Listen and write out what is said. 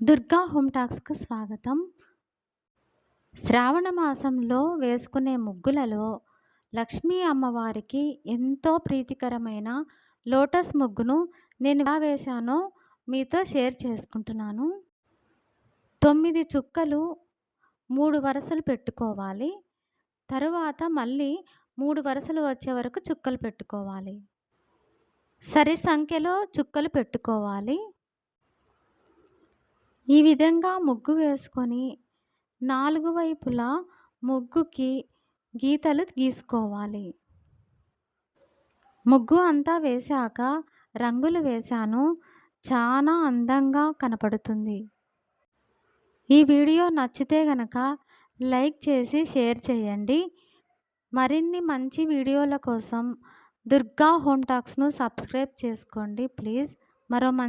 Durga home టాక్స్‌కు స్వాగతం. శ్రావణ మాసంలో వేసుకునే ముగ్గులలో లక్ష్మీ అమ్మవారికి ఎంతో ప్రీతికరమైన లోటస్ ముగ్గును నేను ఎలా వేశానో మీతో షేర్ చేసుకుంటున్నాను. 9 చుక్కలు 3 వరుసలు పెట్టుకోవాలి. తరువాత మళ్ళీ 3 వరుసలు వచ్చే వరకు చుక్కలు పెట్టుకోవాలి. సరి సంఖ్యలో చుక్కలు పెట్టుకోవాలి. ఈ విధంగా ముగ్గు వేసుకొని 4 వైపులా ముగ్గుకి గీతలు గీసుకోవాలి. ముగ్గు అంతా వేశాక రంగులు వేశాను. చాలా అందంగా కనపడుతుంది. ఈ వీడియో నచ్చితే గనక లైక్ చేసి షేర్ చేయండి. మరిన్ని మంచి వీడియోల కోసం దుర్గా హోమ్ టాక్స్‌ను సబ్స్క్రైబ్ చేసుకోండి ప్లీజ్. మరో